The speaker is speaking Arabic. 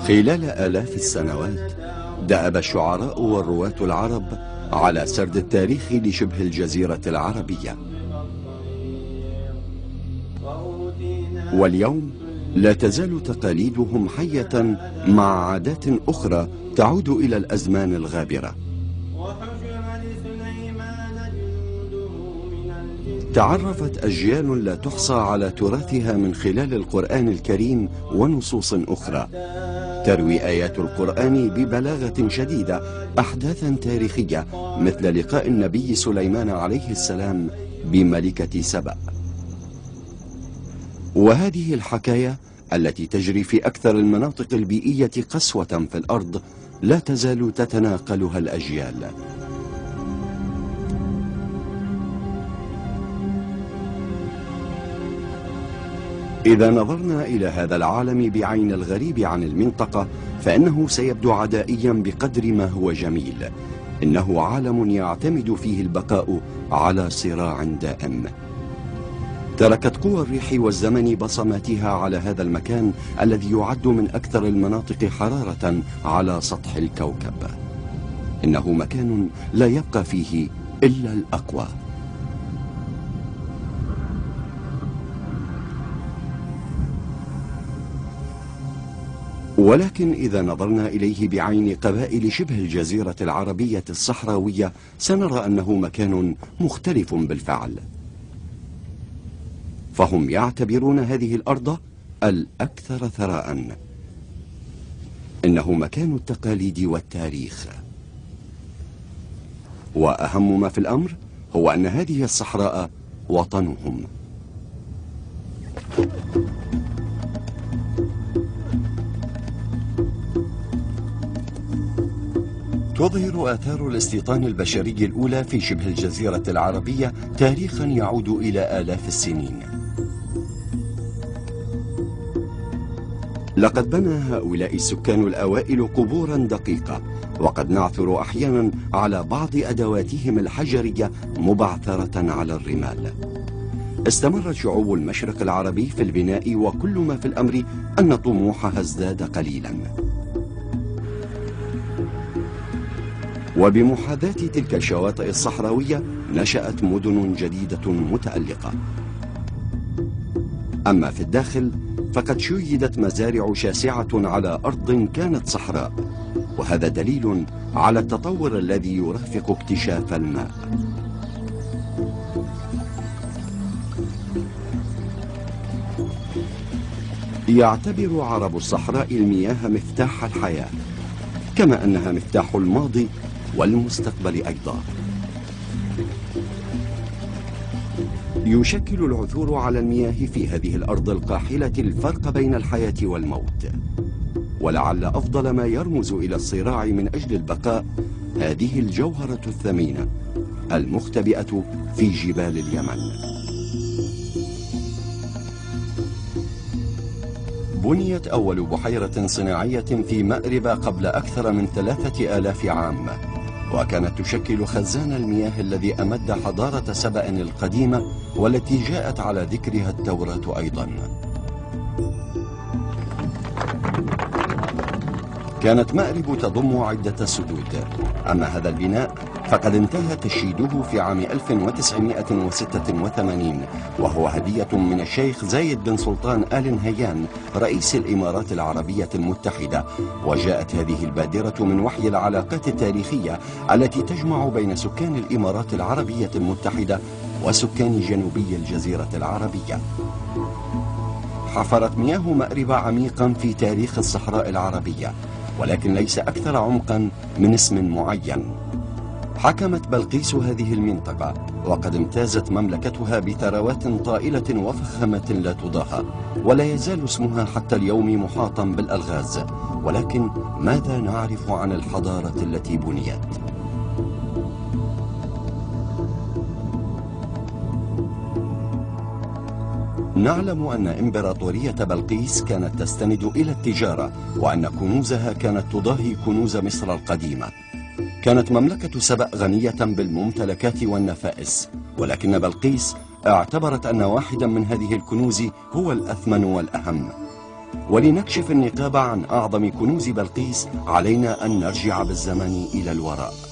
خلال آلاف السنوات دأب الشعراء والرواة العرب على سرد التاريخ لشبه الجزيرة العربية، واليوم لا تزال تقاليدهم حية مع عادات أخرى تعود إلى الأزمان الغابرة. تعرفت أجيال لا تحصى على تراثها من خلال القرآن الكريم ونصوص أخرى. تروي آيات القرآن ببلاغة شديدة أحداثا تاريخية مثل لقاء النبي سليمان عليه السلام بملكة سبأ. وهذه الحكاية التي تجري في أكثر المناطق البيئية قسوة في الأرض لا تزال تتناقلها الأجيال. إذا نظرنا إلى هذا العالم بعين الغريب عن المنطقة فإنه سيبدو عدائيا بقدر ما هو جميل. إنه عالم يعتمد فيه البقاء على صراع دائم. تركت قوى الريح والزمن بصماتها على هذا المكان الذي يعد من أكثر المناطق حرارة على سطح الكوكب. إنه مكان لا يبقى فيه إلا الأقوى. ولكن إذا نظرنا إليه بعين قبائل شبه الجزيرة العربية الصحراوية سنرى أنه مكان مختلف بالفعل. فهم يعتبرون هذه الأرض الأكثر ثراء. إنه مكان التقاليد والتاريخ. وأهم ما في الأمر هو أن هذه الصحراء وطنهم. تظهر آثار الاستيطان البشري الأولى في شبه الجزيرة العربية تاريخا يعود إلى آلاف السنين. لقد بنى هؤلاء السكان الأوائل قبورا دقيقة، وقد نعثر أحيانا على بعض أدواتهم الحجرية مبعثرة على الرمال. استمرت شعوب المشرق العربي في البناء، وكل ما في الأمر أن طموحها ازداد قليلا. وبمحاذاة تلك الشواطئ الصحراوية نشأت مدن جديدة متألقة. أما في الداخل فقد شيدت مزارع شاسعة على أرض كانت صحراء، وهذا دليل على التطور الذي يرافق اكتشاف الماء. يعتبر عرب الصحراء المياه مفتاح الحياة، كما أنها مفتاح الماضي والمستقبل أيضا. يشكل العثور على المياه في هذه الأرض القاحلة الفرق بين الحياة والموت. ولعل أفضل ما يرمز إلى الصراع من أجل البقاء هذه الجوهرة الثمينة المختبئة في جبال اليمن. بنيت أول بحيرة صناعية في مأرب قبل أكثر من 3000 عام، وكانت تشكل خزان المياه الذي أمد حضارة سبأ القديمة، والتي جاءت على ذكرها التوراة أيضا. كانت مأرب تضم عدة سدود. أما هذا البناء فقد انتهى تشييده في عام 1986، وهو هدية من الشيخ زايد بن سلطان آل نهيان رئيس الإمارات العربية المتحدة. وجاءت هذه البادرة من وحي العلاقات التاريخية التي تجمع بين سكان الإمارات العربية المتحدة وسكان جنوبي الجزيرة العربية. حفرت مياه مأرب عميقا في تاريخ الصحراء العربية، ولكن ليس أكثر عمقا من اسم معين. حكمت بلقيس هذه المنطقة، وقد امتازت مملكتها بثروات طائلة وفخامة لا تضاهى، ولا يزال اسمها حتى اليوم محاطا بالألغاز. ولكن ماذا نعرف عن الحضارة التي بنيت؟ نعلم أن إمبراطورية بلقيس كانت تستند إلى التجارة، وأن كنوزها كانت تضاهي كنوز مصر القديمة. كانت مملكة سبأ غنية بالممتلكات والنفائس، ولكن بلقيس اعتبرت أن واحدا من هذه الكنوز هو الأثمن والأهم. ولنكشف النقاب عن أعظم كنوز بلقيس علينا أن نرجع بالزمن إلى الوراء.